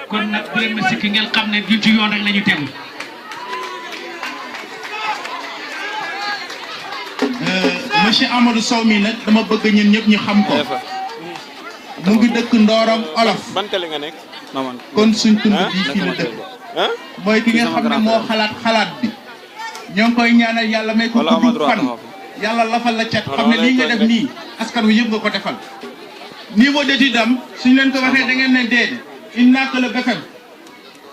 kon nag bu leen ma sikki ngeen xam ne ñun ci yoon rek la ñu tegu. monsieur Amadou Sow mi nag dama bëgg ñun ñëpp ñu xam ko. mu ngi dëkk Ndorong Olof. ban télé nga nekk. kon suñ tund bii fii la dëkk. mooy ki nga xam ne moo xalaat bi. ñoo ngi koy ñaanal yàlla may ko gudd fan. yàlla lafal la cat xam ne lii nga def nii askan wi yëpp nga ko defal. niveau d'étude am suñ leen ko waxee da ngeen ne déedéet il n'a que le BFEM.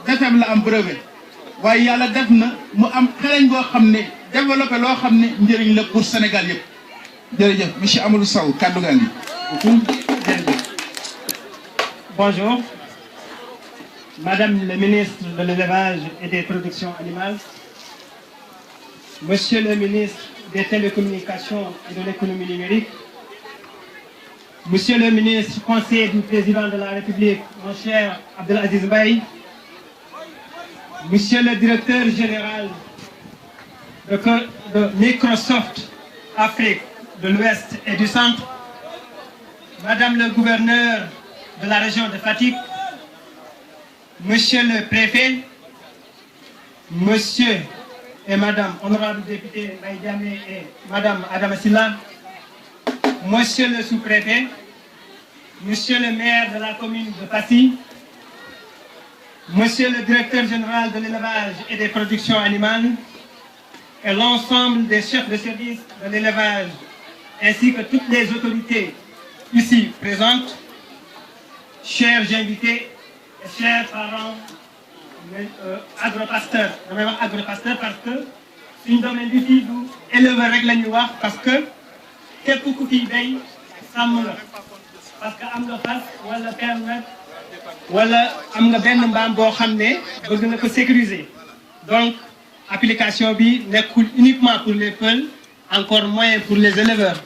BFEM la am brevet. waaye yàlla def na mu am xeleñ boo xam ne développé loo xam ne njëriñ la pour Sénégal yëpp. jërëjëf monsieur Amadou Sow kàddu gaa ngi. Bonjour, Madame le ministre de l'Élevage et des Productions Animales, Monsieur le ministre des Télécommunications et de l'Économie numérique, Monsieur le ministre conseiller du président de la République, mon cher Abdelaziz Mbaye, Monsieur le directeur général de Microsoft Afrique de l'Ouest et du Centre, Madame le gouverneur de la région de Fatick, Monsieur le préfet, Monsieur et Madame honorable député Mbaye Diamé et Madame Adama Sylla, Monsieur le sous-préfet, Monsieur le maire de la commune de Passy, Monsieur le directeur général de l'élevage et des productions animales, et l'ensemble des chefs de service de l'élevage, ainsi que toutes les autorités ici présentes, chers invités et chers parents agropasteurs. damay wax agropasteur parce que suñu domaine bi fii du éleveur rek la ñuy wax parce que képp ku fi bay sàmm la parce que am nga fas wala benn nag wala am nga benn mbaam boo xam ne bëgg na ko sécuriser donc application bi nekkul uniquement pour les peuls encore moins pour les éleveurs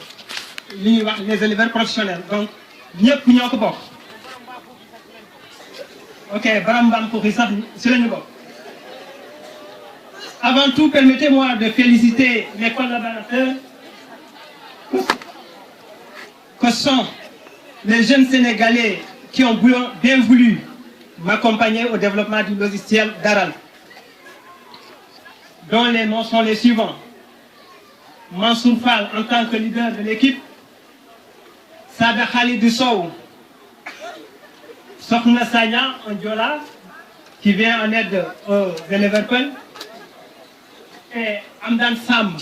li ñuy wax les éleveurs professionnels donc ñëpp ñoo ko bokk. Ok, avant tout, permettez-moi de féliciter mes collaborateurs que sont les jeunes Sénégalais qui ont bien voulu m'accompagner au développement du logiciel Daral, dont les noms sont les suivants. Mansour Fall en tant que leader de l'équipe, Sada Khalidou Sow, Sokhna Sagna, un Diola, qui vient en aide aux éleveurs Peul, et Amdan Sam,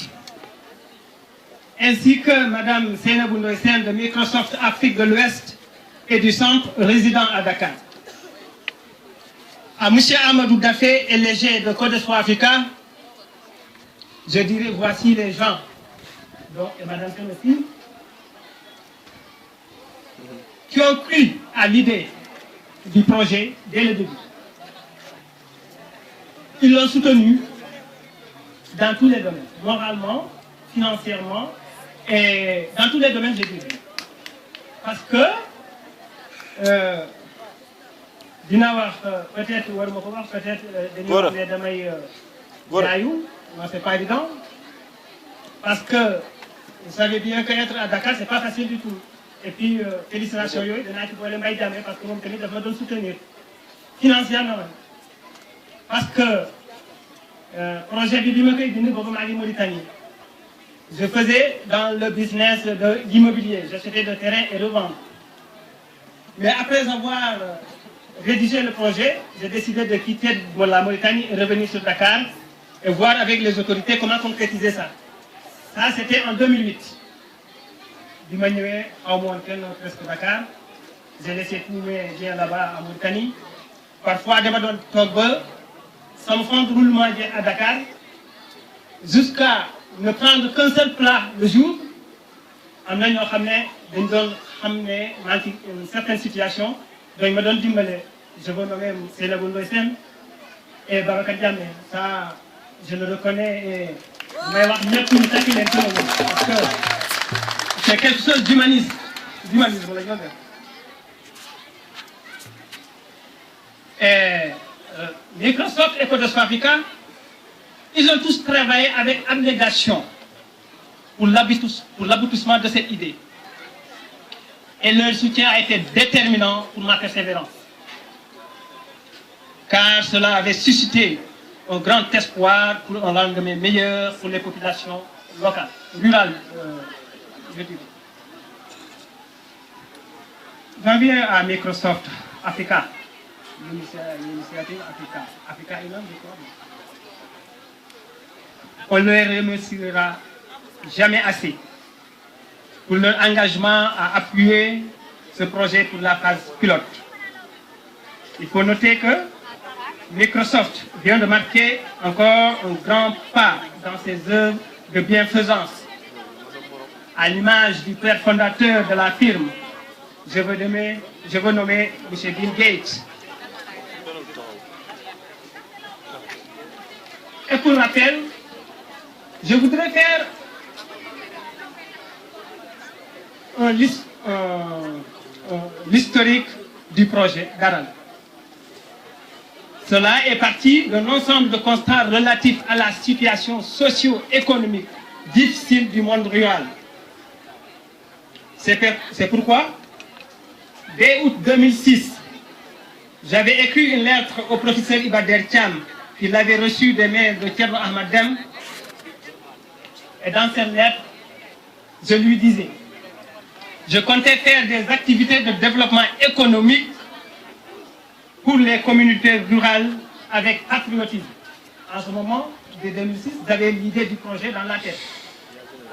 ainsi que Madame Seynabou Ndoye Sène de Microsoft Afrique de l'Ouest et du Centre, résident à Dakar. À Monsieur Amadou Dafé et Léger de Côte d'Ivoire Africa, je dirais voici les gens, donc, et Madame Kennedy, qui ont cru à l'idée du projet dès le début. Ils l'ont soutenu dans tous les domaines, moralement, financièrement et dans tous les domaines, je dirais. Parce que dina wax peut-être war ma ko wax peut-être dañuy wax ne damay jaayu, non c'est pas évident parce que vous savez bien que être à Dakar c'est pas facile du tout. Et puis félicitations yooyu danaa ci boole Mbaye Diamé parce que moom tamit dafa ma doon soutenir financièrement parce que projet bi ma koy bind boobu maa ngi Mauritanie. Je faisais dans le business de l'immobilier, j'achetais de terrain et revendre. Mais après avoir rédigé le projet, j'ai décidé de quitter la Mauritanie et revenir sur Dakar et voir avec les autorités comment concrétiser ça. Ça, c'était en 2008. Je suis venu à presque Dakar. J'ai laissé tous mes biens là-bas en Mauritanie. Parfois, je me donne ça me fait de roulement à Dakar jusqu'à ne prendre qu'un seul plat le jour. En une certaine situation, donc il me donne je veux nommer Seynabou Ndoye Sène et Baraka Diamé. Ça, je le reconnais et parce que c'est quelque chose d'humanisme. Et Microsoft et Côte d'Ivoire Africa, ils ont tous travaillé avec abnégation pour l'aboutissement de cette idée. Et leur soutien a été déterminant pour ma persévérance. car cela avait suscité un grand espoir pour un lendemain meilleur pour les populations locales, rurales, je dirais. J'en viens à Microsoft Africa, l'initiative Africa. Africa est l'un de quoi? On ne les remerciera jamais assez pour leur engagement à appuyer ce projet pour la phase pilote. Il faut noter que Microsoft vient de marquer encore un grand pas dans ses œuvres de bienfaisance. À l'image du père fondateur de la firme, je veux nommer M. Bill Gates. Et pour rappel, je voudrais faire l'historique du projet d'Aral. Cela est parti d'un ensemble de constats relatifs à la situation socio-économique difficile du monde rural. C'est pourquoi, dès août 2006, j'avais écrit une lettre au professeur Ibader Thiam, qu'il avait reçue des mains de Thierno Ahmad Deme. Et dans cette lettre, je lui disais, je comptais faire des activités de développement économique pour les communautés rurales avec patriotisme. En ce moment, dès 2006, j'avais l'idée du projet dans la tête.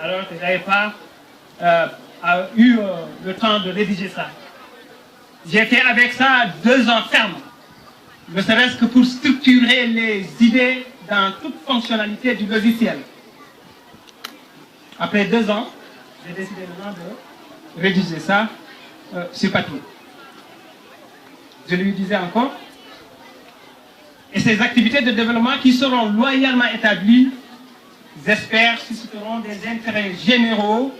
Alors que je n'avais pas eu le temps de rédiger ça. J'ai fait avec ça 2 ans ferme, ne serait-ce que pour structurer les idées dans toute fonctionnalité du logiciel. Après 2 ans, j'ai décidé maintenant de rédiger ça sur papier. Je lui disais encore, et ces activités de développement qui seront loyalement établies, j'espère, susciteront des intérêts généraux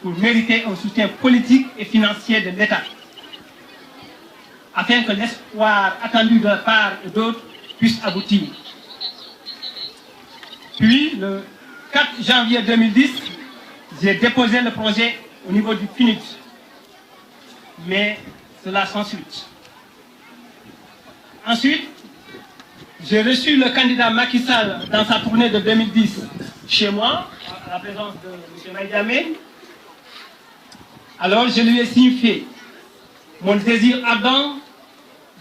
pour mériter un soutien politique et financier de l'État, afin que l'espoir attendu de part et d'autre puisse aboutir. Puis, le 4 janvier 2010, j'ai déposé le projet au niveau du PNUD, mais cela sans suite. Ensuite, j'ai reçu le candidat Macky Sall dans sa tournée de 2010 chez moi, à la présence de M. Maïdamé. Alors, je lui ai signifié mon désir ardent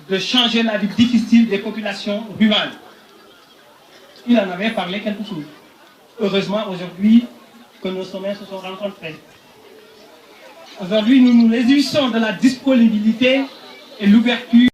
de changer la vie difficile des populations rurales. Il en avait parlé quelque chose. Heureusement, aujourd'hui, que nos sommets se sont rencontrés. Aujourd'hui, nous nous réjouissons de la disponibilité et l'ouverture